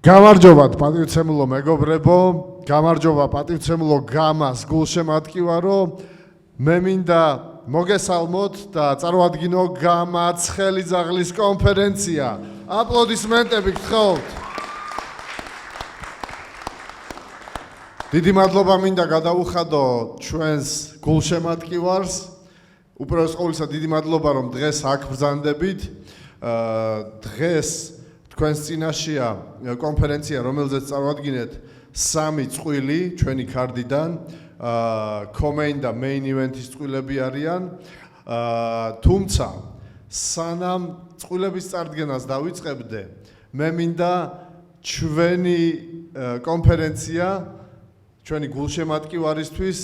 გამარჯობათ პატივცემულო მეგობრებო, გამარჯობა პატივცემულო გამას გულშემატკივარო. მე მინდა მოგესალმოთ და წარმოადგინო გამა ცხელი ძაღლის კონფერენცია. აპლოდისმენტები გთხოვთ. დიდი მადლობა მინდა გადავუხადო ჩვენს გულშემატკივარს. უპირველეს ყოვლისა დიდი მადლობა რომ დღეს აქ ბრძანდებით. დღეს თქვენს წინაშეა კონფერენცია, რომელზეც წარვადგინეთ 3 წყვილი ჩვენი ქარდიდან. Comain და main event-ის წვილები არიან. თუმცა სანამ წვილების წარდგენას დავიწყებდე, მე მინდა ჩვენი კონფერენცია, ჩვენი გულშემატკივარისთვის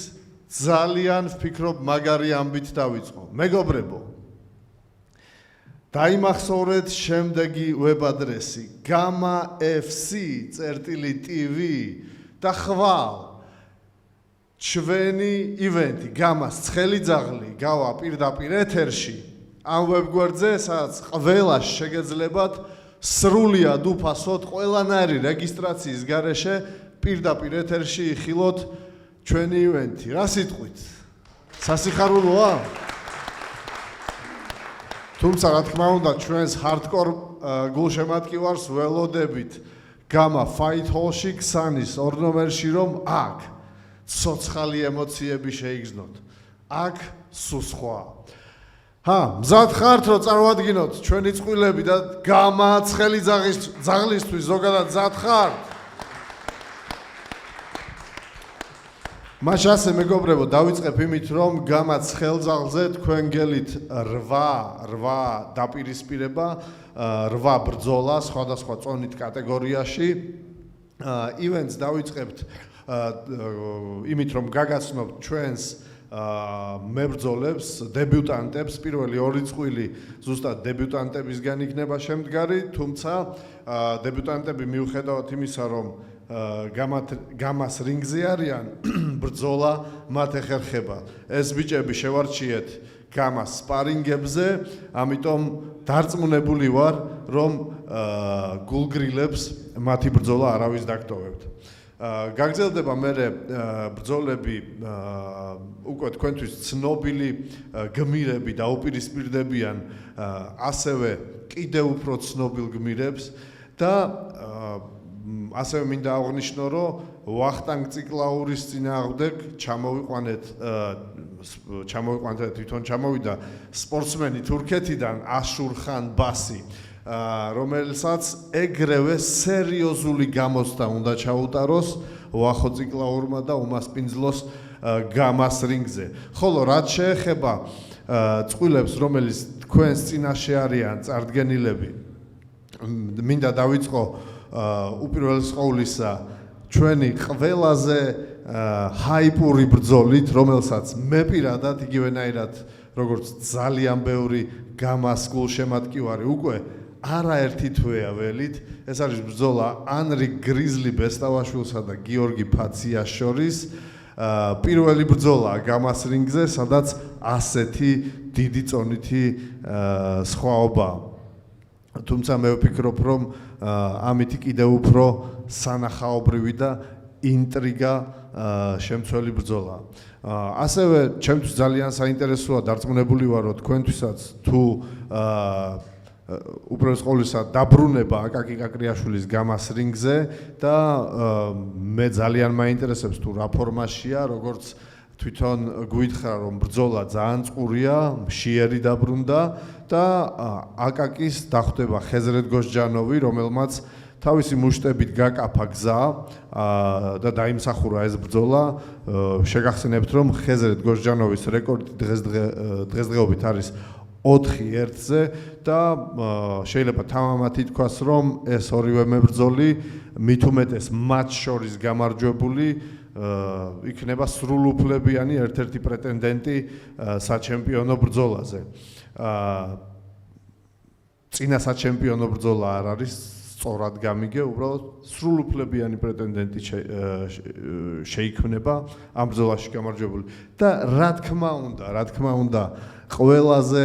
ძალიან ვფიქრობ მაგარი ამბით დავიწყო. მეგობრებო, დაიმახსოვრეთ შემდეგი web ადრესი gamafc.tv და ხვალ ჩვენი ივენთი გამას ცხელი ძაღლი გავა პირდაპირ ეთერში ამ ვებგვერდზე, სადაც ყველა შეგეძლებათ სრულად უფასოდ ყველანაირი რეგისტრაციის გარეშე პირდაპირ ეთერში იხილოთ ჩვენი ივენთი. რა სიტყვით? სასიხარულოა? თუმცა რა თქმა უნდა ჩვენს hardcore გულშემატკივარს ველოდებით გამა fight hall-ში ქსანის 2 ნომერში რომ აქ ცოცხალი ემოციები შეიგრძნოთ. აქ სულ სხვა. მზად ხართ რომ წარმოადგინოთ ჩვენი წვილები და გამა ცხელი ძაღლისთვის ზოგადად მზად ხართ? მაშ ასე მეგობრებო, დავიწყებ იმით რომ გამა ცხელ ძაღლზე თქვენ გელით 8 დაპირისპირება, 8 ბრძოლა სხვადასხვა წონით კატეგორიაში. ივენტს დავიწყებთ იმით რომ გაგაცნობთ ჩვენს მებრძოლებს, დებიუტანტებს. პირველი 2 წვილი ზუსტად დებიუტანტებისგან იქნება შემდგარი, თუმცა დებიუტანტები მიუხედავად იმისა რომ გამას რინგზე არიან, ბრძოლა მათ ეხერხება. ეს ბიჭები შევარჩიეთ გამას სპარინგებზე, ამიტომ დარწმუნებული ვარ რომ გულგრილებს მათი ბრძოლა არავის დაგტოვებთ. გაგრძელდება მერე ბრძოლები უკვე თქვენთვის ცნობილი გმირები დაუპირისპირდებიან ასევე კიდევ უფრო ცნობილ გმირებს და ასევე მინდა აღვნიშნო რომ ვახტანგ ციკლაურის წინააღმდეგ თვითონ ჩამოვიდა სპორტსმენი თურქეთიდან აშურხან ბასი, რომელსაც ეგრევე სერიოზული გამოცდა უნდა ჩაუტაროს ვახო ციკლაურმა და უმასპინძლოს გამას რინგზე. ხოლო რაც შეეხება წვილებს, რომელიც თქვენს წინაშე არიან წარდგენილები, მინდა დავიწყო უპირველეს ყოვლისა ჩვენი ყველაზე ჰაიპური ბრძოლით, რომელსაც მე პირადად იგივენაირად როგორც ძალიან ბევრი გამას გულშემატკივარი უკვე არაერთი თვეა ველით. ეს არის ბრძოლა ანრი გრიზლი ბესტავაშვილსა და გიორგი ფაციას შორის. პირველი ბრძოლა გამას რინგზე, სადაც ასეთი დიდი წონითი სხვაობაა. თუმცა მე ვფიქრობ რომ ამით კიდევ უფრო სანახაობრივი და ინტრიგა შემცველი ბრძოლა. ასევე ჩემთვის ძალიან საინტერესოა, დარწმუნებული ვარ რომ თქვენთვისაც თუ უპირველეს ყოვლისა დაბრუნება აკაკი კაკრიაშვილის გამას რინგზე და მე ძალიან მაინტერესებს თუ რა ფორმაშია, როგორც თვითონ გვითხრა რომ ბრძოლა ძალიან წყურია, მშიერი დაბრუნდა და აკაკის დახვდება ხეზრეთ გოშჯანოვი, რომელმაც თავისი მუშტებით გაკაფა გზა და დაიმსახურა ეს ბრძოლა. შეგახსენებთ რომ ხეზრეთ გოშჯანოვის რეკორდი დღესდღეობით არის 4-1-ზე და შეიძლება თამამად ითქვას რომ ეს ორივე მებრძოლი მით უმეტეს მათ შორის გამარჯვებული იქნება სრულუფლებიანი ერთ-ერთი პრეტენდენტი საჩემპიონო ბრძოლაზე. წინა საჩემპიონო ბრძოლა არ არის სწორად გამიგე, უბრალოდ სრულუფლებიანი პრეტენდენტი შეიქმნება ამ ბრძოლაში გამარჯვებული. და რა თქმა უნდა, ყველაზე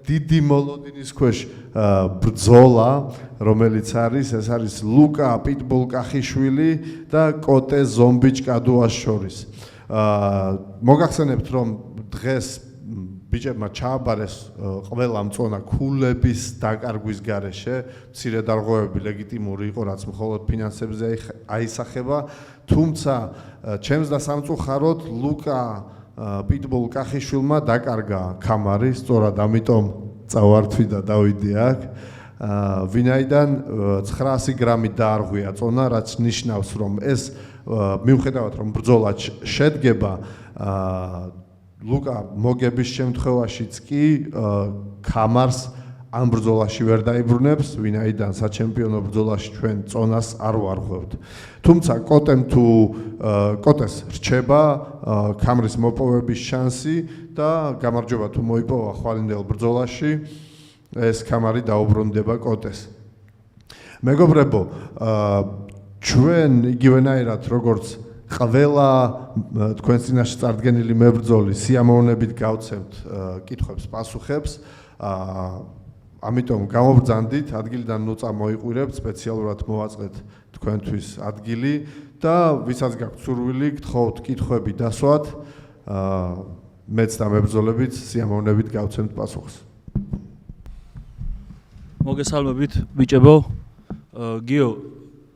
დიდი მოლოდინის ქვეშ ბრძოლა, რომელიც არის, ეს არის ლუკა პიტბულ კახიშვილი და კოტე ზომბიჩ კადუას შორის. მოგახსენებთ, რომ დღეს ბიჭებმა ჩააბარეს ყველა მწონა ქულების დაკარგვის გარეშე, მცირე დარღვევები ლეგიტიმური იყო, რაც მხოლოდ ფინანსებზე აისახება, თუმცა ჩემს და სამწუხაროდ ლუკა პიტბულ კახიშვილმა დაკარგა ქამარი, სწორად ამიტომ წავართვი და დავიდი აქ. ვინაიდან 900 გრამი დაარღვია წონა, რაც ნიშნავს, რომ ეს მიუხედავად რომ ბრძოლა შედგება, ლუკა მოგების შემთხვევაშიც კი ქამარს ამ ბრძოლაში ვერ დაიბრუნებს, ვინაიდან საჩემპიონო ბრძოლაში ჩვენ წონას არ ვარღვევთ. თუმცა კოტეს რჩება ქამრის მოპოვების შანსი და გამარჯვება თუ მოიპოვა ხვალინდელ ბრძოლაში, ეს ქამარი დაუბრუნდება კოტეს. მეგობრებო, ჩვენ იგივენაირად როგორც ყველა თქვენ წინაშე წარდგენილი მებრძოლი სიამოვნებით გავცემთ კითხვებს, პასუხებს. ამიტომ გამობრძანდით, ადგილიდან ნუწა მოიყვირებთ, სპეციალურად მოვაწყეთ თქვენთვის ადგილი და ვისაც გაქვთ სურვილი, გთხოვთ კითხვები დასვათ, მეც და მებრძოლებით სიამოვნებით გავცემთ პასუხს. მოგესალმებით, ბიჭებო. გიო,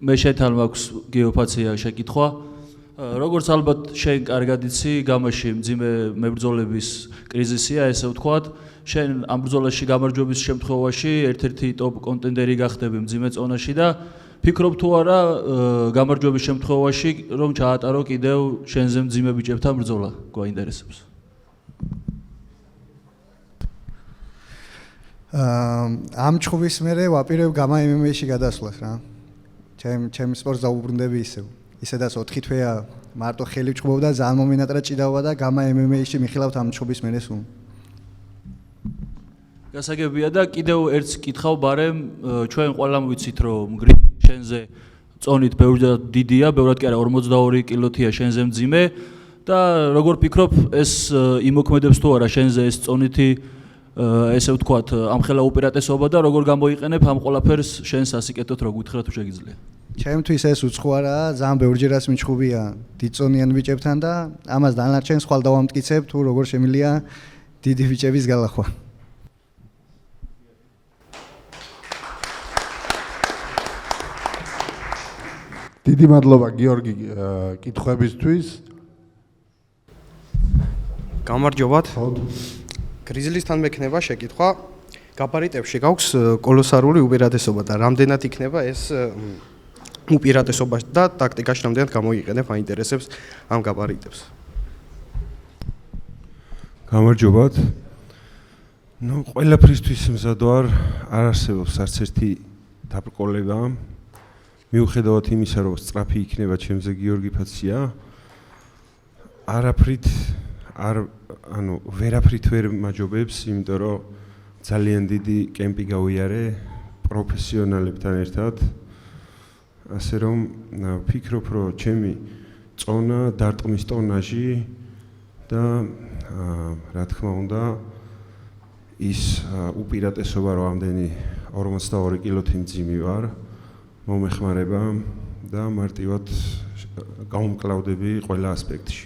მე შენთან მაქვს გეოფაცია შეკითხვა. როგორც ალბათ შენ კარგად იცი, გამაში მძიმე მებრძოლების კრიზისია, ესე ვთქვათ. შენ ამ ბრძოლაში გამარჯვების შემთხვევაში ერთ-ერთი ტოპ კონტენდერი გახდები მძიმე წონაში და ფიქრობ თუ არა გამარჯვების შემთხვევაში რომ ჩაატარო კიდევ შენზე მძიმე ბიჭებთან ბრძოლა, გვაინტერესებს. ამ ჩხუბის მერე ვაპირებ გამა MMA-ში გადასვლას რა. ჩემ სპორტს დაუბრუნდები ისევ. ისედაც 4 თვეა მარტო ხელი ვჭუბობდა, ძალიან მომინატრა ჭიდაობა და გამა MMA-ში მიხილავთ ამ ჩხუბის მერე სულ. გასაგებია და კიდევ ერთს კითხავ, ბარემ ჩვენ ყველამ ვიცით რომ შენზე წონით ბევრად დიდია, ბევრად კი არა 42 კილოთია შენზე მძიმე და როგორ ფიქრობ ეს იმოქმედებს თუ არა შენზე ეს წონითი ესე ვთქვათ ამხელა უპირატესობა და როგორ გამოიყენებ ამ ყველაფერს შენ სასიკეთოდ რო გითხრა თუ შეგიძლია. ჩემთვის ეს უცხო არაა, ძალიან ბევრჯერაც მიჩხუბია დიდწონიან ბიჭებთან და ამას დანარჩენს ხვალ დავამტკიცებ თუ როგორ შემიძლია დიდი ბიჭების გალახვა. დიდი მადლობა გიორგი კითხვებისთვის. გამარჯობათ. გრიზლისთან მექნება შეკითხვა. გაბარიტებში გაქვს კოლოსალური უპირატესობა და რამდენად იქნება ეს უპირატესობა და ტაქტიკაში რამდენად გამოიყენებ, აინტერესებს ამ გაბარიტებს. გამარჯობათ. ყველაფრისთვის მზად ვარ, არ არსებობს არც ერთი დაბრკოლება. მიუხედავად იმისა, რომ სწრაფი იქნება ჩემზე გიორგი ფაცია, ვერაფრით ვერ მაჯობებს, იმიტომ რომ ძალიან დიდი კემპი გავიარე პროფესიონალებთან ერთად. ასე რომ ვფიქრობ, რომ ჩემი წონა დარტყმის ტონაჟი და რა თქმა უნდა ის უპირატესობა რომ ამდენი 42 კილოთი მძიმე ვარ, მომეხმარება და მარტივად გავუმკლავდები ყველა ასპექტში.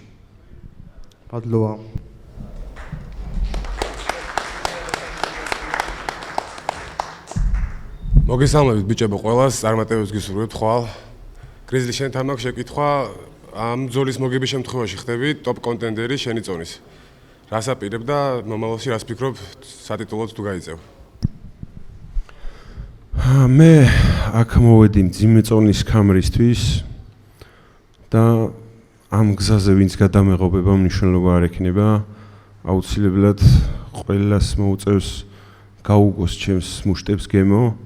მადლობა. მოგესალმებით ბიჭებო ყველას, წარმატებებს გისურვებთ ხვალ. გრიზლი შენთან მაქვს შეკითხვა, ამ ბრძოლის მოგების შემთხვევაში ხდები ტოპ კონტენდერი შენი წონის. რას აპირებ და მომავალში რას ფიქრობ სატიტულოდ თუ გაიწევ? მე აქ მოვედი მძიმე წონის ქამრისთვის და ამ გზაზე ვინც გადამეღობება მნიშვნელობა არ ექნება, აუცილებლად ყველას მოუწევს გაუგოს ჩემს მუშტებს გემო.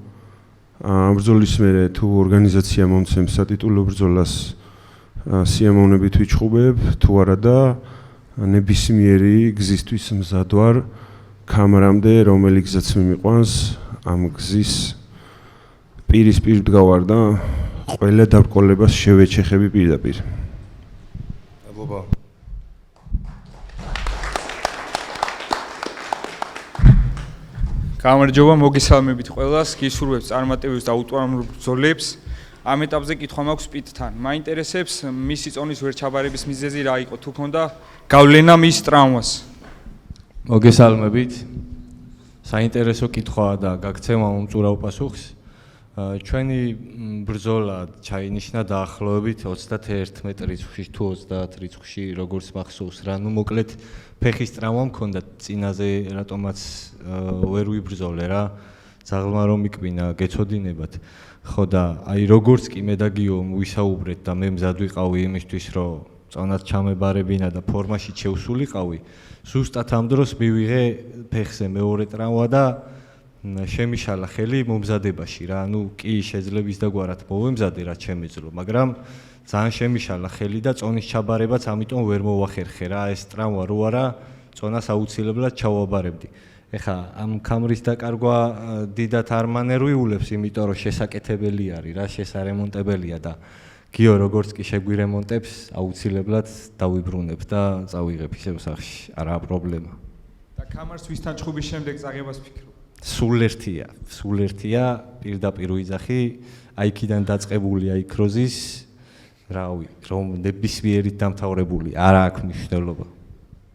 ამ ბრძოლის მერე თუ ორგანიზაცია მომცემს სატიტულო ბრძოლას სიამოვნებით ვიჩხუბებ, თუ არა და ნებისმიერი გზისთვის მზად ვარ ქამრამდე, რომელი გზაც მიმიყვანს, ამ გზის პირისპირ ვდგავარ და ყველა დაბრკოლებას შევეჩეხები პირდაპირ. მადლობა. გამარჯობა, მოგესალმებით ყველას, გისურვებთ წარმატებებს და უტვამრულ ბრძოლებს. ამ ეტაპზე კითხვა მაქვს პიტთან. მაინტერესებს მისი წონის ვერჩაბარების მიზეზი რა იყო, თუ ქონდა გავლენა მის ტრავმას. მოგესალმებით. საინტერესო კითხვაა და გაგცემა მომწურავ პასუხს. ჩვენი ბრძოლა ჩაინიშნა დაახლოებით 31 რიცხვში თუ 30 რიცხვში, როგორც მახსოვს რა, ნუ მოკლედ ფეხის ტრავმა მქონდა წინაზე, რატომაც ვერ ვიბრძოლე რა. ძაღლმა რომ მიკბინა, გეცოდინებათ. ხო და აი როგორც კი მე და გიო ვისაუბრეთ და მე მზად ვიყავი იმისთვის, რომ წონად ჩამებარებინა და ფორმაში შევსულიყავი, ზუსტად ამ დროს მივიღე ფეხზე მეორე ტრავმა და შემიშალა ხელი მომზადებაში რა. ნუ კი შეძლებ ის დაგვარად მოვემზადე რა შემეძლო, მაგრამ ძალიან შემიშალა ხელი და წონის ჩაბარებაც ამიტომ ვერ მოვახერხე რა. ეს ტრავმა რო არა, წონას აუცილებლად ჩავაბარებდი. ეხა ამ კამრის დაკარგვა დიდად არ მანერვიულებს, იმიტომ რომ შესაკეთებელი არის რა, შესარემონტებელია და გიო როგორც კი შეგვირემონტებს, აუცილებლად დავიბრუნებ და წავიღებ ისევ სახში, არა პრობლემა. და კამარს ვისთან ჩხუბის შემდეგ წაღებას ფიქრობ? სულ ერთია, პირდაპირ ვიძახი, აი იქიდან დაწყებული აი ქროზის, რავი, რომ ნებისმიერით დამთავრებული, არა აქვს მნიშვნელობა.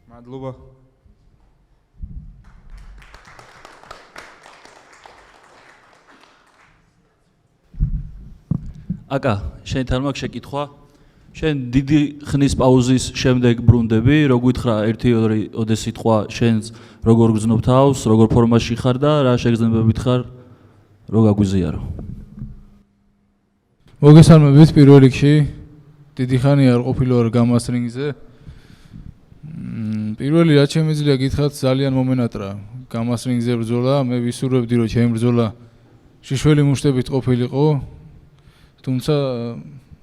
მადლობა. აკა, შენთან მაქვს შეკითხვა. შენ დიდი ხნის პაუზის შემდეგ ბრუნდები, რო გითხრა 1-2 სიტყვა შენს როგორ გრძნობ თავს, როგორ ფორმაში ხარ და რა შეგრძნებებით ხარ, რო გაგვიზიარო. მოგესალმებით პირველ რიგში. დიდი ხანი არ ყოფილი ვარ გამას რინგზე. პირველი რაც შემიძლია გითხრათ, ძალიან მომენატრა გამას რინგზე ბრძოლა. მე ვისურვებდი რომ ჩემი ბრძოლა შიშველი მუშტებით ყოფილიყო. თუმცა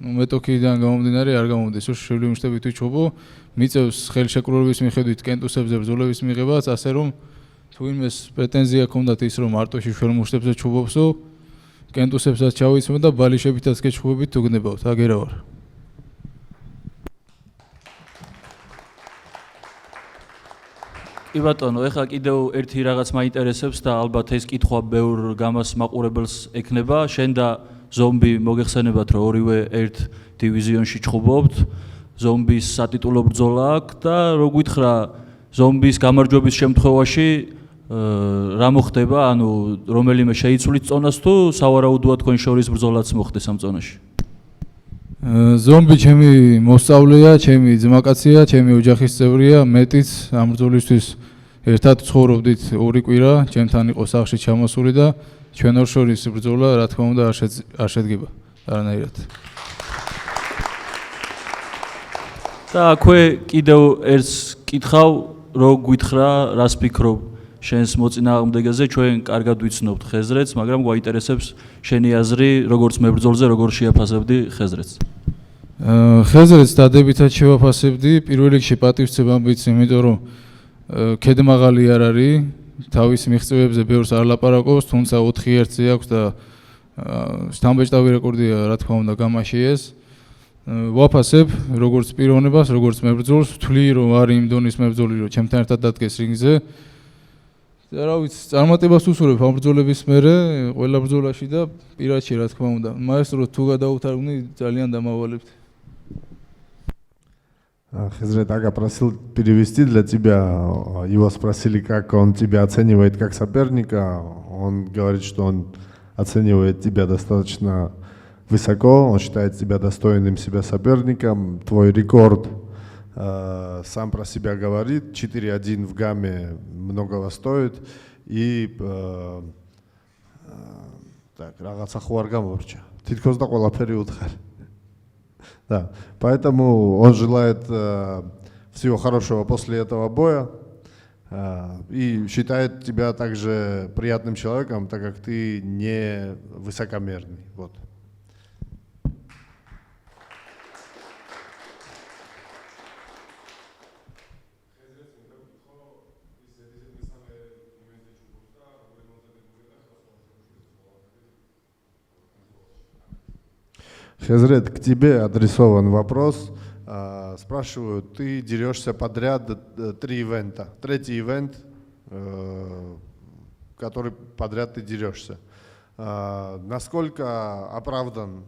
მეტოქიდან გამომდინარე არ გამომდის, რომ შიშველი მუშტებით ვიჩხუბო. მიწევს ხელშეკრულების მიხედვით კენტუსებზე ბრძოლების მიღებაც, ასე რომ თუ იმეს პრეტენზია ჰქონდათ ის რომ მარტო შიშველ მუშტებზე ჩხუბობსო, კენტუსებსაც ჩავიცმო და ბალიშებითაც გეჩხუბებით თუ გნებავთ, აგერა ვარ. კი ბატონო, ეხლა კიდევ ერთი რაღაც მაინტერესებს და ალბათ ეს კითხვა ბევრ გამას მაყურებელს ექნება. შენ და ზომბი მოგეხსენებათ, რომ ორივე ერთ დივიზიონში ჩხუბობთ. ზომბის სატიტულო ბრძოლა აქვს და რო გითხრა ზომბის გამარჯვების შემთხვევაში რა მოხდება, ანუ რომელიმე შეიცვლით წონას თუ სავარაუდოა თქვენ შორის ბრძოლაც მოხდეს ამ წონაში? ზომბი ჩემი მოსწავლეა, ჩემი ძმაკაცია, ჩემი ოჯახის წევრია, მეტიც ამ ბრძოლისთვის ერთად ცხოვრობდით 2 კვირა, ჩემთან იყო სახლში ჩამოსული და ჩვენ ორ შორის ბრძოლა რა თქმა უნდა არ შედგება არანაირად. და აქვე კიდევ ერთს კითხავ, რო გითხრა, რას ფიქრობ შენს მოწინააღმდეგეზე, ჩვენ კარგად ვიცნობთ ხეზრეთს, მაგრამ გვაინტერესებს შენი აზრი, როგორც მებრძოლზე, როგორ შეაფასებდი ხეზრეთს. ხეზრეთს დადებითად შევაფასებდი, პირველ რიგში პატივცემ ამბიც, იმიტომ რომ ქედმაღალი არ არის, თავის მიღწევებზე ბევრს არ ლაპარაკობს, თუმცა 4-1-ზე აქვს და შთამბეჭდავი რეკორდია, რა თქმა უნდა, გამაში ეს. ვაფასებ როგორც პიროვნებას, როგორც მებრძოლს, ვთვლი რომ არის იმ დონის მებრძოლი, რომ ჩემთან ერთად დადგეს რინგზე. და რა ვიცი, წარმატებას უსურვებ ამ ბრძოლების მერე, ყველა ბრძოლაში და პირადში, რა თქმა უნდა. მაესტრო თუ გადაუთარგმნი, ძალიან дамаваლებთ. Хезрет, ага, просил перевести для тебя. Его спросили, как он тебя оценивает как соперника. Он говорит, что он оценивает тебя достаточно высоко, он считает тебя достойным себя соперником. Твой рекорд сам про себя говорит. 4-1 в гамме многого стоит. И так, рагаца хуар гаморча. Титкоз да ყველაფერი უთხარ. Да, поэтому он желает всего хорошего после этого боя и считает тебя также приятным человеком, так как ты не высокомерный. Вот. Хезрет, к тебе адресован вопрос. Спрашивают, ты дерешься подряд 3 ивента. Третий ивент, который подряд ты дерешься. Насколько оправдан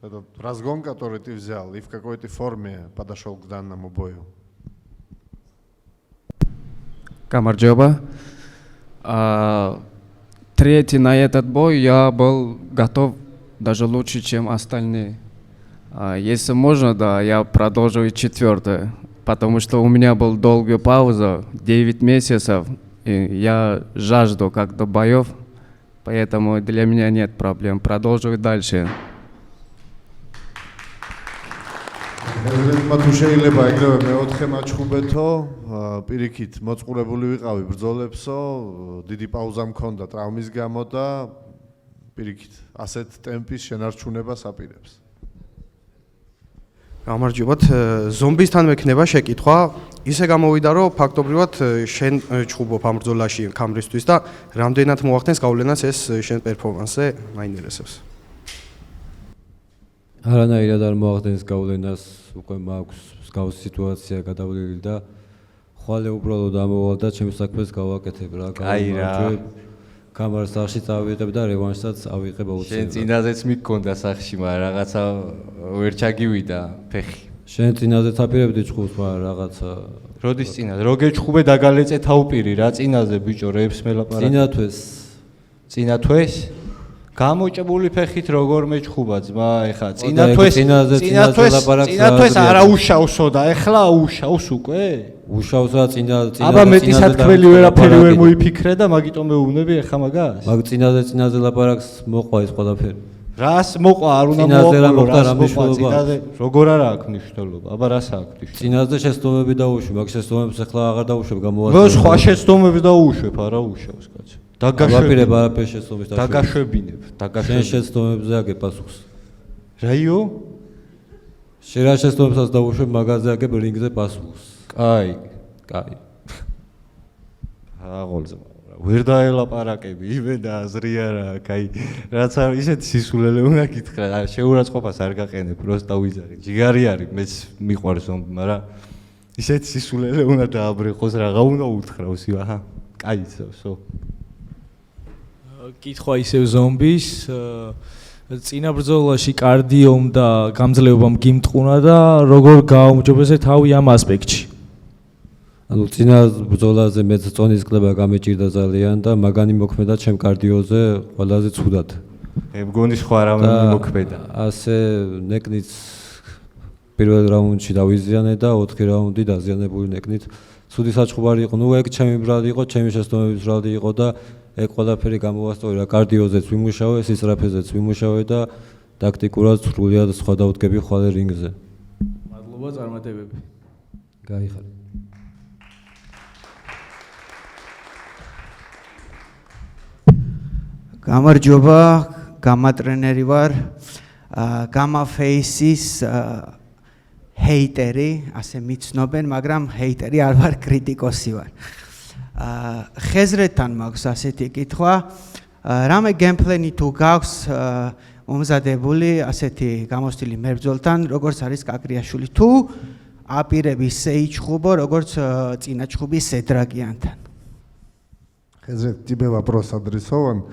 этот разгон, который ты взял, и в какой ты форме подошел к данному бою? Камарджоба. Третий на этот бой я был готов даже лучше, чем остальные. Если можно, да, я продолжу и четвертое, потому что у меня была долгая пауза, 9 месяцев, и я жажду как-то боев, поэтому для меня нет проблем, продолжу и дальше. თუ შეიძლება ეგრევე მეოთხე მაჩხუბეთო, პირიქით მოწყურებული ვიყავი ბრძოლებსო, დიდი პაუზა მქონდა ტრავმის გამო და პირიქით ასეთ ტემპის შენარჩუნებას აპირებს. გამარჯობათ, ზომბისთან მექნება შეკითხვა. ისე გამოვიდა, რომ ფაქტობრივად შენ ჩხუბობ ამ ბრძოლაში კამრისთვის და რამდენად მოახდენს გავლენას ეს შენ პერფორმანსზე, მაინტერესებს. არანაირად არ მოახდენს გავლენას, უკვე მაქვს მსგავსი სიტუაცია გადავლილი და ხვალე უბრალოდ ამოვალ და ჩემს საქმეს გავაკეთებ რა. აი რა. კამარას სახში წავიღებ და რევანშსაც ავიღებ აუცილებლად. შენ წინაზეც მიქონდა სახში, მაგრამ რაღაცა ვერ ჩაგივიდა ფეხი. შენ წინაზეც აპირებდი ჩხუბს, მაგრამ რაღაცა როდის წინაზე? როგე ჩხუბე დაგალეწე თავპირი რა წინაზე ბიჭო, რეებს მელაპარაკე. წინათვეს? გამოჭებული ფეხით როგორ მეჩხუბა ძმა, ეხა წინათვეს არა უშავსო და ეხლა უშავს უკვე? უშავსა წინაზე. აბა მეტისათქმელი ვერაფერი ვერ მოიფიქრე და მაგიტომ მეუბნები ეხა მაგას? მაგ წინაზე ლაპარაკს მოყვა ეს ყველაფერი. რას მოყვა, არ უნდა მოყვა, რას მოყვა წინაზე? როგორ არა აქვს მნიშვნელობა? აბა რას აქვს მნიშვნელობა? წინაზე შეცდომები დაუშვებ, მაგ შეცდომებს ახლა აღარ დაუშვებ, გამოვაწყობ. ნუ სხვა შეცდომებს დაუშვებ, არა უშავს კაცო. დაგაშვებინებ არაფერს შეცდომებს დაგაშვებინებ. შენ შეცდომებზე აგებ პასუხს. რაიო? შენ რა შეცდომებსაც დაუშვებ, მაგაზე აგებ რინგზე პასუხს. კაი. აღოლზე ვერ დაელაპარაკები, იმე და აზრი არა, კაი. რაც ისეთი სისულელე უნდა გითხრა, შეურაცხყოფას არ გაყენებ, პროსტა ვიზარი. ჯიგარი არის, მეც მიყვარს ზომბი, მაგრამ ისეთი სისულელე უნდა დააბრიყოს, რაღა უნდა უთხრავს, აჰა. კაი, სო. კითხვა ისევ ზომბის წინა ბრძოლაში კარდიომ და გამძლეობამ გიმტყუნა და როგორ გააუმჯობესე თავი ამ ასპექტში? ანუ წინა ბრძოლაზე მეც წონის კლება გამეჭირდა ძალიან და მაგანი მოქმედა ჩემ კარდიოზე ყველაზე ცუდად. მე მგონი სხვა რამე მოქმედა. ასე ნეკნიც პირველ რაუნდში დავიზიანე და 4 რაუნდი დაზიანებული ნეკნით. ცუდი საჩხუბარი იყო, ნუ ეგ ჩემი ბრალი იყო, ჩემი შეცდომების ბრალი იყო და ეგ ყველაფერი გამოვასწორი რა, კარდიოზეც ვიმუშავე, სისწრაფეზეც ვიმუშავე და ტაქტიკურად სრულიად სხვა დავდგები ხვალე რინგზე. მადლობა, წარმატებები. გაიხარე. გამარჯობა, გამატრენერი ვარ, გამა ფეისის ჰეიტერი, ასე მიცნობენ, მაგრამ ჰეიტერი არ ვარ, კრიტიკოსი ვარ. ხეზრეთთან მაქვს ასეთი კითხვა, რამე გემპლენი თუ გაქვს მომზადებული ასეთი გამოსტილი მებრძოლთან, როგორც არის კაკრიაშვილი, თუ აპირებ ისე იჩხუბო, როგორც წინა ჩხუბი Седрагианთან. Хезрет, тебе вопрос адресован.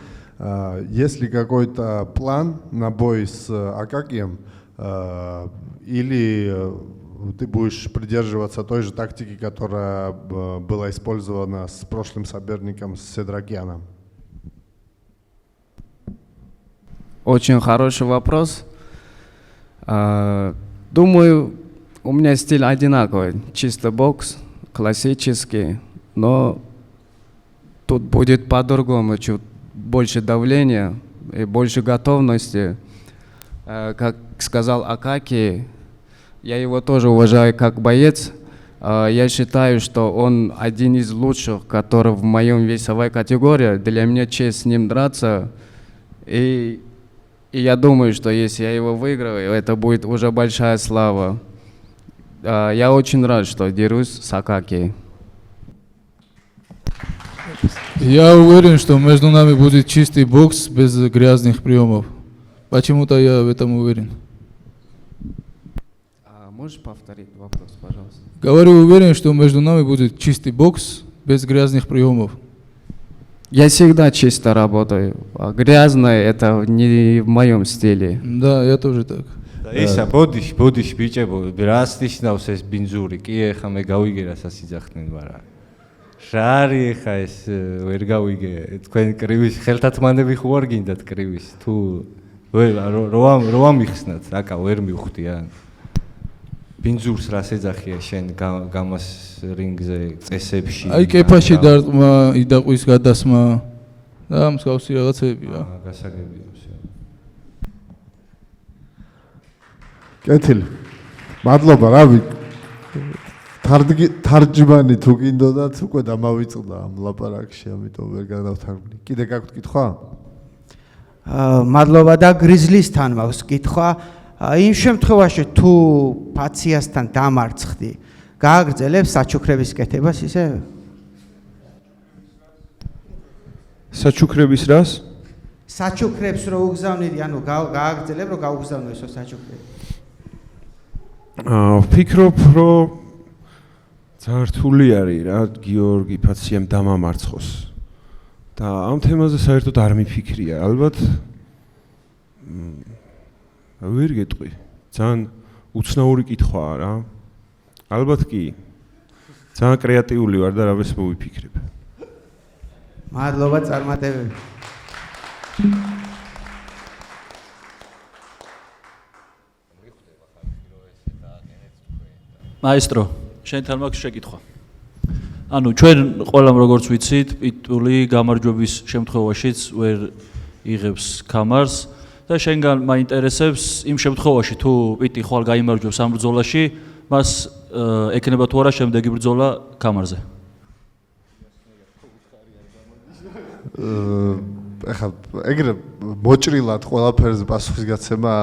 Есть ли какой-то план на бой с Акакием, или ты будешь придерживаться той же тактики, которая была использована с прошлым соперником, с Седрагианом? Очень хороший вопрос. Думаю, у меня стиль одинаковый. Чисто бокс, классический, но тут будет по-другому, чуть больше давления и больше готовности. Как сказал Акаки, я его тоже уважаю как боец. Я считаю, что он один из лучших, который в моем весовой категории. Для меня честь с ним драться. И я думаю, что если я его выиграю, это будет уже большая слава. Я очень рад, что дерусь с Акаки. Я уверен, что между нами будет чистый бокс без грязных приемов. Почему-то я в этом уверен. Можешь повторить вопрос, пожалуйста? Говорю, уверен, что между нами будет чистый бокс без грязных приемов. Я всегда чисто работаю. Грязное это не в моем стиле. Да, я тоже так. ისა ბოდიში ბიჭებო, რას ნიშნავს ეს ბინძური? კი, ეხა მე გავიგე რასაც იძახდნენ, მაგრამ რა არის ეხა ეს ვერ გავიგე. თქვენ კრივის ხელთათმანები ხო არ გინდათ კრივის? თუ რო ამიხსნათ, აკა ვერ მივხვდი ან ბინძურს რას ეძახია შენ გამას რინგზე წესებში? აი კეფაში დარტყმა, იდაყვის გადასმა და მსგავსი რაღაცები რა. გასაგებია. კეთილი. მადლობა, რავი. თარჯმანი თუ გინდოდათ, უკვე დამავიწყდა ამ ლაპარაკში, ამიტომ ვერ გადავთარგმნი. კიდე გაქვთ კითხვა? მადლობა და გრიზლისთან მაქვს კითხვა. იმ შემთხვევაში თუ ფაციასთან დამარცხდი, გააგრძელებ საჩუქრების კეთებას ისე? საჩუქრების რას? საჩუქრებს რო უგზავნიდი, ანუ გააგრძელებ რო გაუგზავნო ესო საჩუქრები. ვფიქრობ, რომ ძალიან რთული არის რა გიორგი ფაციამ დამამარცხოს. და ამ თემაზე საერთოდ არ მიფიქრია. ალბათ ვერ გეტყვი. ძალიან უცნაური კითხვაა რა. ალბათ კი. ძალიან კრეატიული ვარ და რამეს მოვიფიქრებ. მადლობა წარმატებები. მაესტრო, შენთან მაქვს შეკითხვა. ანუ ჩვენ ყველამ როგორც ვიცით, პიტული გამარჯვების შემთხვევაშიც ვერ იღებს კამარს და შენგან მაინტერესებს იმ შემთხვევაში თუ პიტი ხვალ გაიმარჯვებს ამ ბრძოლაში, მას ეკნება თუ არა შემდეგი ბრძოლა კამარზე? ეხლა ეგრე მოჭრილად ყველაფერზე პასუხისგაცემა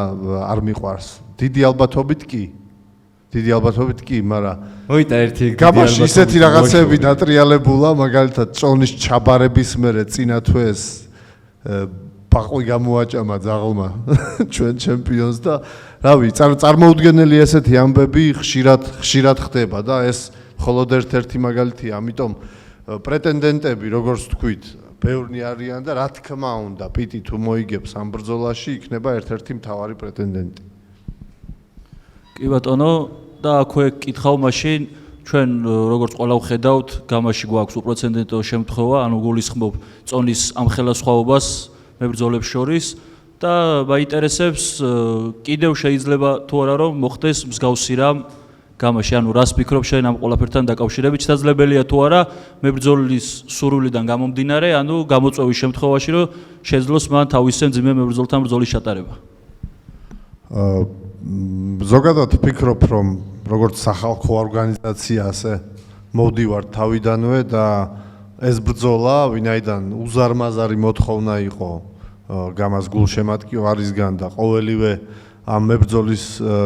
არ მიყვარს. დიდი ალბათობით კი. დიდი ალბათობით კი, მაგრამ მოიტა ერთი გამაში ისეთი რაღაცები დატრიალებულა, მაგალითად წონის ჩაბარების მერე წინა თვეს ბაყვი გამოაჭამა ძაღლმა ჩვენ ჩემპიონს და რავი, წარმოუდგენელი ესეთი ამბები ხშირად ხდება და ეს მხოლოდ ერთ-ერთი მაგალითია, ამიტომ პრეტენდენტები, როგორც თქვით, ბევრნი არიან და რა თქმა უნდა, პიტი თუ მოიგებს ამ ბრძოლაში, იქნება ერთ-ერთი მთავარი პრეტენდენტი. კი ბატონო, და აქვე კითხავ მაშინ ჩვენ როგორც ყველა ვხედავთ, გამაში გვაქვს უპრეცედენტო შემთხვევა, ანუ გულისხმობ წონის ამ ხელისხმობას მებრძოლებს შორის და მაინტერესებს კიდევ შეიძლება თუ არა რომ მოხდეს მსგავსი რამ გამაში, ანუ რას ფიქრობ შენ ამ ყველაფერთან დაკავშირებით, შესაძლებელია თუ არა მებრძოლის სურვილიდან გამომდინარე, ანუ გამოწვევის შემთხვევაში რომ შეძლოს მან თავისზე მძიმე მებრძოლთან ბრძოლის ჩატარება. ზოგადად ვფიქრობ, რომ როგორც სახალხო ორგანიზაცია ასე მოვდივართ თავიდანვე და ეს ბრძოლა, ვინაიდან უზარმაზარი მოთხოვნა იყო გამას გულშემატკივარისგან და ყოველივე ამ მებრძოლის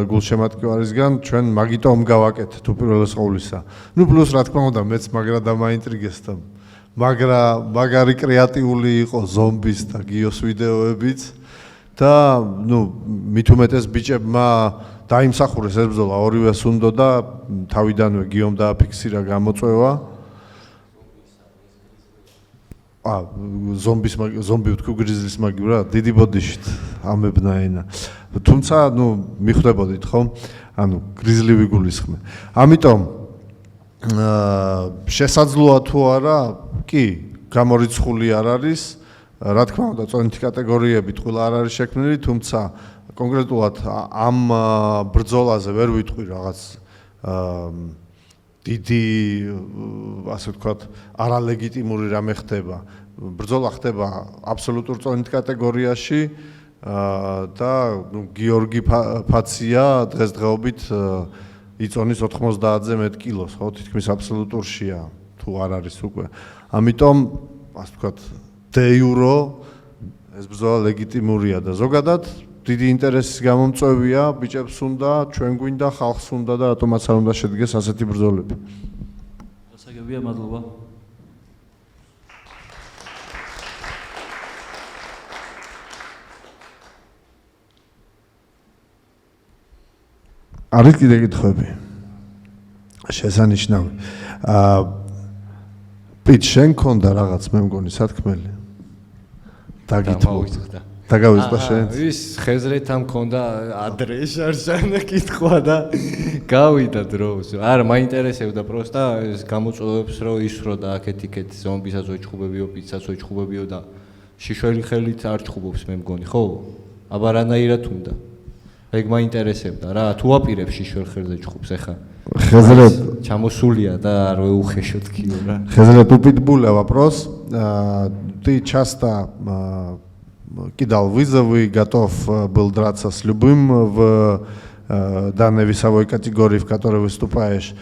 გულშემატკივარისგან, ჩვენ მაგიტომ გავაკეთეთ უპირველეს ყოვლისა. ნუ პლუს რა თქმა უნდა, მეც მაგრა დამაინტრიგეს და მაგარი კრეატიული იყო ზომბის და გიოს ვიდეოებიც და ნუ მით უმეტეს ბიჭებმა დაიმსახურეს ეს ბრძოლა, ორივეს უნდა და თავიდანვე გიომ დააფიქსირა გამოწვევა. ზომბი ვთქვი გრიზლის მაგივრა, დიდი ბოდიშით ამებნა ენა. თუმცა, ნუ მიხვდებოდით ხო? ანუ გრიზლი ვიგულისხმე. ამიტომ შესაძლოა თუ არა, კი, გამორიცხული არ არის. რა თქმა უნდა, წონითი კატეგორიებით ყველა არ არის შექმნილი, თუმცა კონკრეტულად ამ ბრძოლაზე ვერ ვიტყვი რაღაც დიდი, ასე ვთქვათ, არალეგიტიმური რამე ხდება. ბრძოლა ხდება აბსოლუტურ წონით კატეგორიაში და გიორგი ფაცია დღესდღეობით იწონის 90-ზე მეტ კილოს, ხო, თითქმის აბსოლუტურშია, თუ არ არის უკვე. ამიტომ, ასე ვთქვათ, დე იურო ეს ბრძოლა ლეგიტიმურია და ზოგადად დიდი ინტერესის გამომწვევია, ბიჭებს უნდა, ჩვენ გვინდა, ხალხს უნდა და რატომაც არ უნდა შედგეს ასეთი ბრძოლები. გასაგებია, მადლობა. არის კიდე კითხვები? შესანიშნავი. პიტ შენ ქონდა რაღაც მე მგონი სათქმელი. დაგიტყდა. დაგავიწყდა შენ? ის ხეზრეთა მქონდა ადრე შარშანა კითხვა და გავიდა დროს. არა, მაინტერესებდა პროსტა ეს გამოწვევებს რომ ისრო და აქეთ-იქეთ ზომბისაც ოჩხუბებიო, პიცას ოჩხუბებიო და შიშველი ხელით არ ჩხუბობს მე მგონი, ხო? აბა რანაირად უნდა? ეგ მაინტერესებდა რა, თუ აპირებ შიშველ ხელზე ჩხუბს ახლა. ხეზრეთ ჩამოსულია და არ ვეუხეშოთ კიო რა. Хезрет у Питбуля вопрос. Ты часто кидал вызовы, готов был драться с любым в данной весовой категории, в которой выступаешь.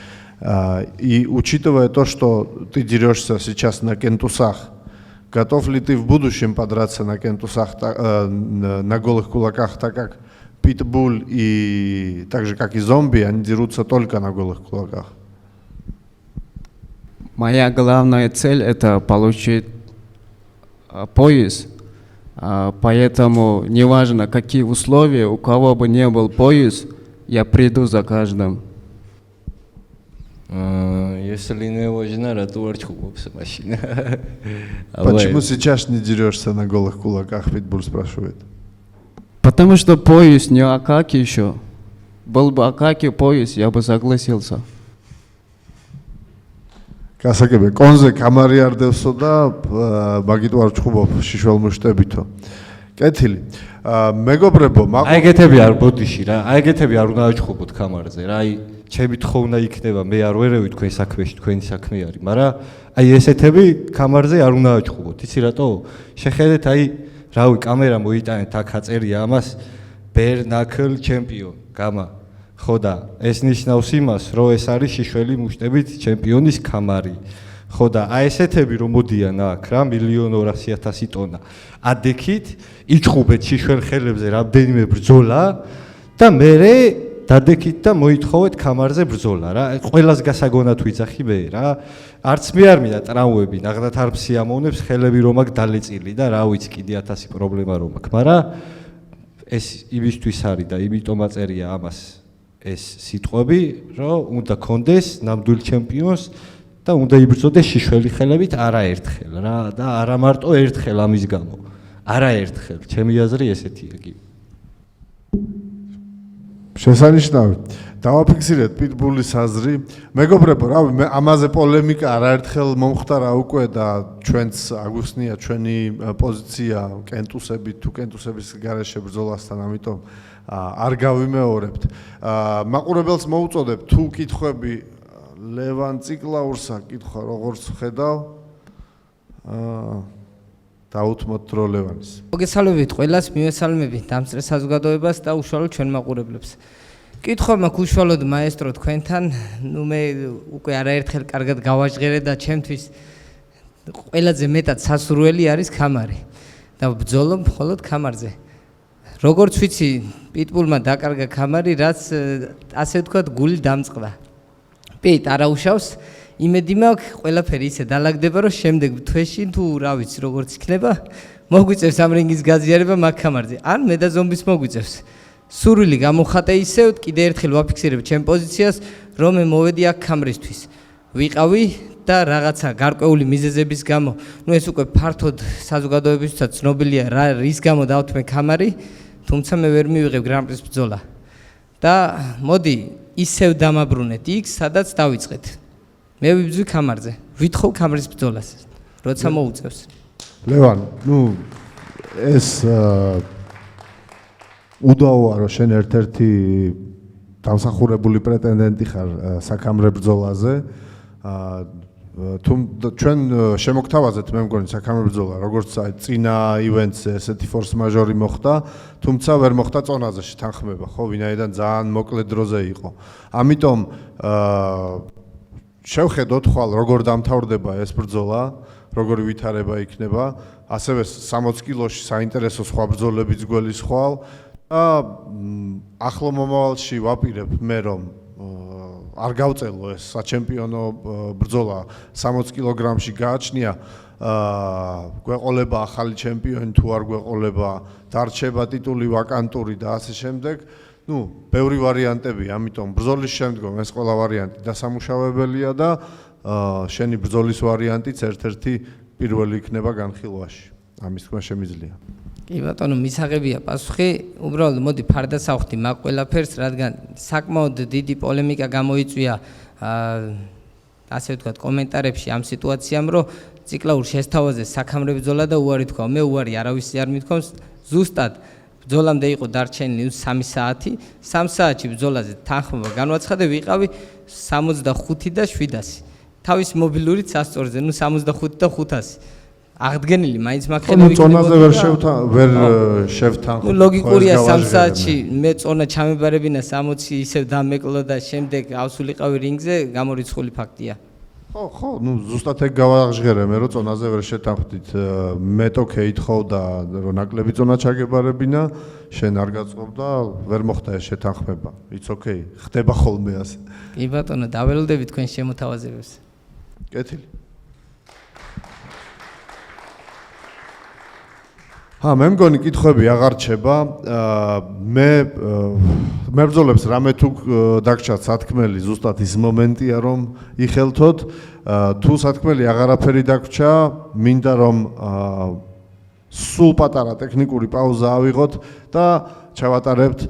И учитывая то, что ты дерешься сейчас на кентусах, готов ли ты в будущем подраться на кентусах, на голых кулаках, так как Питбуль и так же, как и зомби, они дерутся только на голых кулаках? Моя главная цель это получить пояс, поэтому неважно какие условия, у кого бы не был пояс, я приду за каждым. Если не важно, то арчхубовся машина. Почему сейчас не дерешься на голых кулаках, Питбуль спрашивает? Потому что пояс не Акаки еще. Был бы Акаки пояс, я бы согласился. გასაგებია, კონზე კამარი არ დევსო და მაგით ვარ ჩხუბობ შიშველ მუშტებითო. კეთილი. მეგობრებო, ეგეთები არ ბოდიში რა. ეგეთები არ უნდა აჩხუბოთ კამარზე რა. აი, ჩემი თხოვნა იქნება, მე არ ვერევი თქვენ საქმეში, თქვენი საქმე არის, მაგრამ აი ესეთები კამარზე არ უნდა აჩხუბოთ. იცი რატო? შეხედეთ აი, რავი, კამერა მოიტანეთ, აქ აწერია ამას ბერნაკლ ჩემპიონ, გამა. ხო და ეს ნიშნავს იმას, რომ ეს არის შიშველი მუშტებით ჩემპიონის კამარი. ხო და აი ესეთები რომ მოდიან აქ რა 1,200,000 ტონა. ადექით იჩხუბეთ შიშველ ხელებზე რამდენიმე ბრძოლა და მერე დადექით და მოითხოვეთ კამარზე ბრძოლა რა. ყველას გასაგონად ვიძახი მე რა. არც მე არ მინდა ტრამვები, ნახდათ არ ფსიამოვნებს ხელები რომ აქ დალეწილი და რა ვიცი კიდე 1000 პრობლემა რომ აქ, მაგრამ ეს იმისთვის არის და იმიტომ აწერია ამას. ეს სიტყვები, რომ უნდა კონდეს ნამდვილ ჩემპიონს და უნდა იბრძოდეს შიშველი ხელებით არაერთხელ რა და არა მარტო ერთხელ ამის გამო. არაერთხელ, ჩემი აზრი ესეთია კი. შესანიშნავი. დავაფიქსირეთ პიტბულის აზრი. მეგობრებო, რავი, მე ამაზე პოლემიკა არაერთხელ მომხდარა უკვე და ჩვენც აგვიხსნია ჩვენი პოზიცია კენტუსებით თუ კენტუსების გარეშე ბრძოლასთან, ამიტომ არ გავიმეორებთ. მაყურებელს მოუწოდებ თუ კითხვები ლევან ციკლაურსა კითხვა როგორც ხედავ დაუთმოთ რო ლევანის. მოგესალმებით ყველას, მივესალმებით დამწრე საზოგადოებას და უშუალოდ ჩვენ მაყურებლებს. კითხვა მაქვს უშუალოდ მაესტრო თქვენთან, ნუ მე უკვე არაერთხელ კარგად გავაჟღერე და ჩემთვის ყველაზე მეტად სასურველი არის კამარი და ბრძოლობ მხოლოდ კამარზე. როგორც ვიცი, პიტბულმა დაკარგა კამარი, რაც ასე ვთქვათ, გული დამწყდა. პიტ არაუშავს, იმედი მაქვს, ყველაფერი ისე დალაგდება, რომ შემდეგ თვეში თუ რა ვიცი, როგორც იქნება, მოგვიწევს ამ რინგის გაზიარება მაგ კამარზე. ან მე და ზომბის მოგვიწევს. სურვილი გამოხატე ისევ, კიდე ერთხელ ვაფიქსირებ ჩემ პოზიციას, რომ მე მოვედი აქ კამრისთვის. ვიყავი და რაღაცა გარკვეული მიზეზების გამო, ნუ ეს უკვე ფართოდ საზოგადოებისთვისაც ცნობილია, რის გამო დავთმე კამარი. თუმცა მე ვერ მივიღებ გრან-პრის ბრძოლა. და მოდი ისევ დამაბრუნეთ იქ, სადაც დავიწყეთ. მე ვიბრძვი კამარზე. ვითხოვ კამრის ბრძოლას, როცა მოუწევს. ლევან, ნუ ეს უდავოა რომ შენ ერთ-ერთი დამსახურებული პრეტენდენტი ხარ საკამრე ბრძოლაზე. ჩვენ შემოგთავაზეთ მე მგონი საკამრე ბრძოლა, როგორც აი წინა ივენტზე ესეთი ფორს მაჟორი მოხდა, თუმცა ვერ მოხდა წონაზე შეთანხმება, ხო, ვინაიდან ძალიან მოკლე დროზე იყო. ამიტომ შევხედოთ ხვალ როგორ დამთავრდება ეს ბრძოლა, როგორი ვითარება იქნება, ასევე 60 კილოში საინტერესო სხვა ბრძოლებიც გველის ხვალ და ახლო მომავალში ვაპირებ მე რომ არ გავწელო ეს საჩემპიონო ბრძოლა 60 კილოგრამში გააჩნია, გვეყოლება ახალი ჩემპიონი თუ არ გვეყოლება, დარჩება ტიტული ვაკანტური და ასე შემდეგ. ნუ ბევრი ვარიანტებია, ამიტომ ბრძოლის შემდგომ ეს ყველა ვარიანტი დასამუშავებელია და შენი ბრძოლის ვარიანტიც ერთ-ერთი პირველი იქნება განხილვაში. ამის თქმა შემიძლია. კი ბატონო, მისაღებია პასუხი. უბრალოდ მოდი ფარდასავხდი მაგ ყველაფერს, რადგან საკმაოდ დიდი პოლემიკა გამოიწვია ასე ვთქვათ კომენტარებში ამ სიტუაციამ, რომ ციკლაურ შესთავაზე საქამრე ბრძოლა და უარი თქვა. მე უარი არავის არ მithქვამს, ზუსტად ბრძოლამდე იყო დარჩენილი 3 საათი, 3 საათში ბრძოლაზე თანხმობა განვაცხადე, ვიყავი 65 და 700. თავის მობილურით სასწორზე, 65 და 500. აღდგენილი მაინც მაქვს წონაზე ვერ შევთანხმ. ლოგიკურია 3 საათში მე წონა ჩამებარებინა 60 ისევ დამეკლო და შემდეგ ავსულიყავი რინგზე, გამორიცხული ფაქტია. ხო, ზუსტად ეგ გავაღჟღერე მე რომ წონაზე ვერ შეთანხმდით. მეტოქე ითხოვდა რომ ნაკლები წონა ჩაგებარებინა, შენ არ გაწყობდა, ვერ მოხდა ეს შეთანხმება. It's okay. ხდება ხოლმე ასე. კი ბატონო, დაველოდები თქვენ შემოთავაზებებს. კეთილი. მე მგონი კითხვები აღარ რჩება. მე მებრძოლებს რამე თუ დაგჭათ სათქმელი, ზუსტად ის მომენტია რომ იხელთოთ. თუ სათქმელი აღარაფერი დაგჭა, მინდა რომ სულ პატარა ტექნიკური პაუზა ავიღოთ და ჩავატარებთ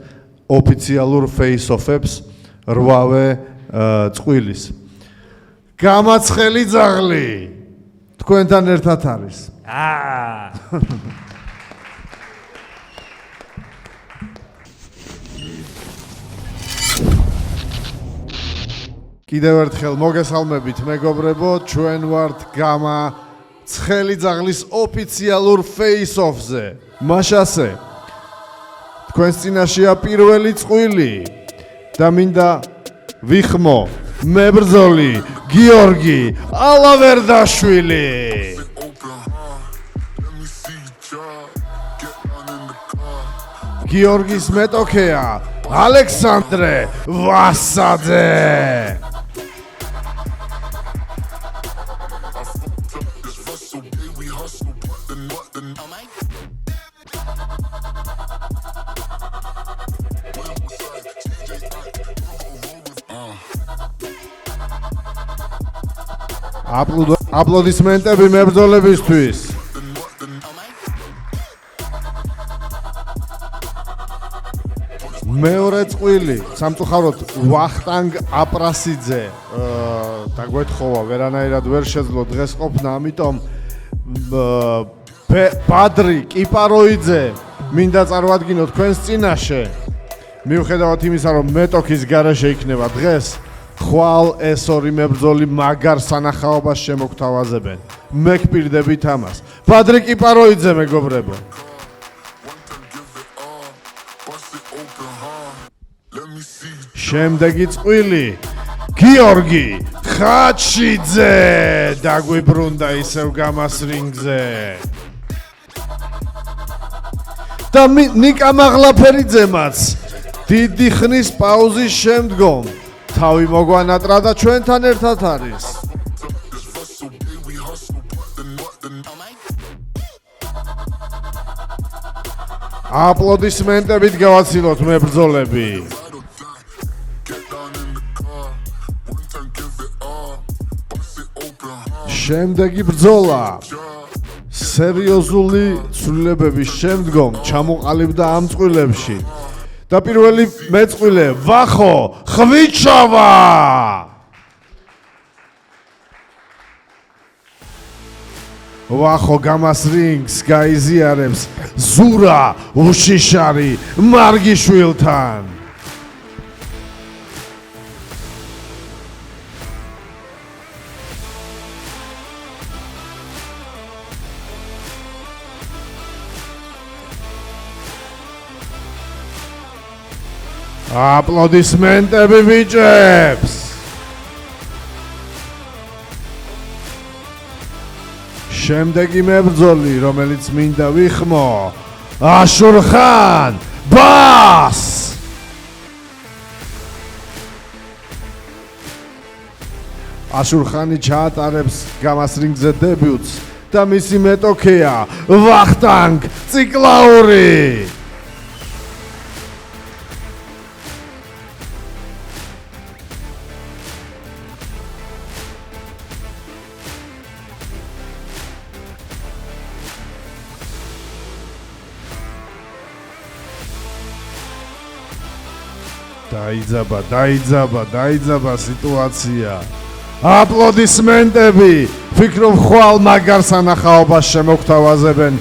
ოფიციალურ face-off-ებს 8-ვე წვილის. გამაცხელი ძაღლი თქვენთან ერთად არის. კიდევ ერთხელ მოგესალმებით მეგობრებო, ჩვენ ვართ გამა ცხელი ძაღლის ოფიციალურ face-off-ზე. მაშასე თქვენს წინაშეა პირველი წყვილი და მინდა ვიხმო მებრძოლი გიორგი ალავერდაშვილი. გიორგის მეტოქეა ალექსანდრე ვასაძე. აპლოდისმენტები მებრძოლებისთვის. მეორე წყვილი, სამწუხაროდ ვახტანგ აპრასიძე დაგვეთხოვა, ვერანაირად ვერ შეძლო დღეს ყოფნა, ამიტომ ბადრი კიპაროიძე მინდა წარვადგინო თქვენს წინაშე. მიუხედავად იმისა, რომ მეტოქის გარეშე იქნება დღეს, ხვალ ეს ორი მებრძოლი მაგარ სანახაობას შემოგთავაზებენ. მე გპირდებით ამას. ბადრი კიპაროიძე მეგობრებო. შემდეგი წყვილი გიორგი ხაჩიძე დაგვიბრუნდა ისევ გამას რინგზე. და ნიკა მაღლაფერიძემაც დიდი ხნის პაუზის შემდგომ თავი მოგვანატრა და ჩვენთან ერთად არის. აპლოდისმენტებით გავაცილოთ მებრძოლები. შემდეგი ბრძოლა სერიოზული ცვლილებების შემდგომ ჩამოყალიბდა ამ წყვილებში და პირველი მეწყვილე ვახო ხვიჩავა. ვახო გამას რინგს გაიზიარებს ზურა უშიშარი მარგიშვილთან. აპლოდისმენტები ბიჭებს. შემდეგი მებრძოლი, რომელიც მინდა ვიხმო, აშურხან ბას. აშურხანი ჩაატარებს გამას რინგზე დებიუტს და მისი მეტოქეა ვახტანგ ციკლაური. დაიძაბა სიტუაცია. აპლოდისმენტები. ფიქრობ ხვალ მაგარ სანახაობას შემოგთავაზებენ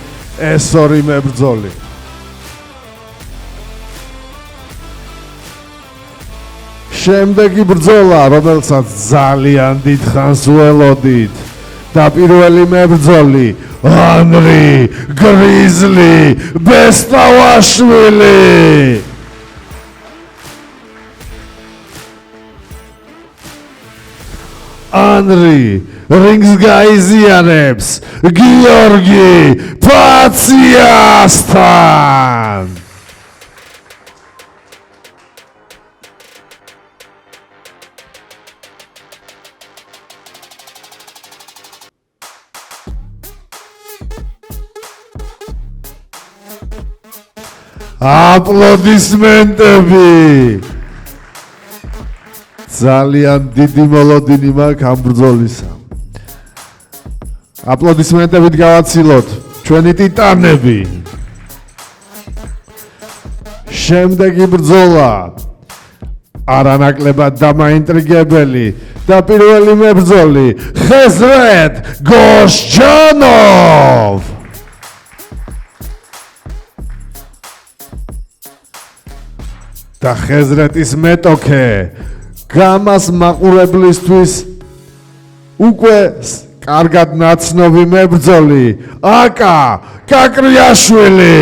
ეს ორი მებრძოლი. შემდეგი ბრძოლა, რომელსაც ძალიან დიდხანს ველოდით. და პირველი მებრძოლი ანრი გრიზლი ბესტავაშვილი. ანრი რინგს გაიზიარებს გიორგი ფაციასთან. აპლოდისმენტები. ძალიან დიდი მოლოდინი მაქვს ამ ბრძოლისა. აპლოდისმენტებით გავაცილოთ ჩვენი ტიტანები. შემდეგი ბრძოლა არანაკლებად დამაინტრიგებელი და პირველი მებრძოლი ხეზრეთ გოშჯანოვ. და ხეზრეთის მეტოქე გამას მაყურებლისთვის უკვე კარგად ნაცნობი მებრძოლი აკა კაკრიაშვილი.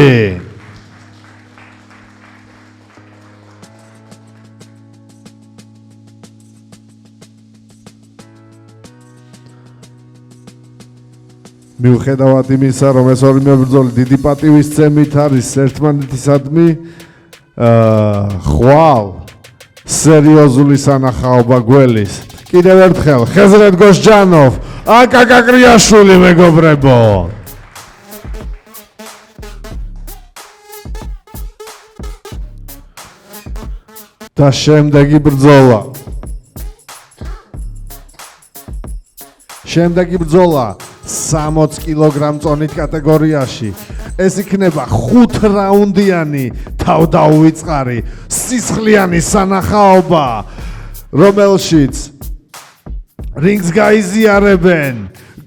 მიუხედავად იმისა, რომ ეს ორი მებრძოლი დიდი პატივისცემით არის ერთმანეთისადმი, ხვალ სერიოზული სანახაობა გველის. კიდევ ერთხელ ხეზრეთ გოშჯანოვ, აკა კაკრიაშვილი მეგობრებო. და შემდეგი ბრძოლა. შემდეგი ბრძოლა 60 კილოგრამ წონით კატეგორიაში. ეს იქნება 5 რაუნდიანი თავდაუვიწყარი სისხლიანი სანახაობა, რომელშიც რინგს გაიზიარებენ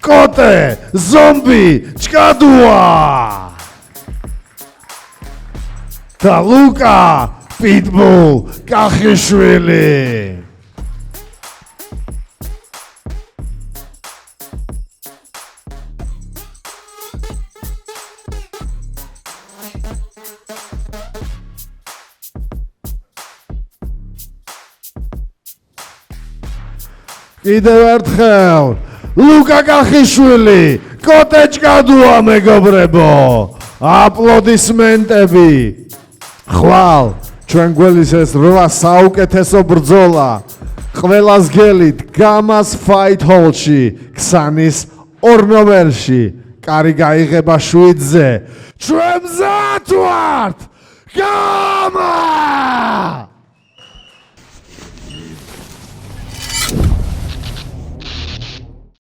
კოტე, ზომბი, ჭკადუა და ლუკა პიტბულ კახიშვილი. კიდევ ერთხელ ლუკა კახიშვილი, კოტე ჭკადუა მეგობრებო. აპლოდისმენტები. ხვალ ჩვენ გველის ეს 8 საუკეთესო ბრძოლა ყველას გელით გამას ფაით ჰოლში ქსანის 2 ნომერში. კარი გაიღება 7-ზე. ჩვენ მზად ვართ. გამა!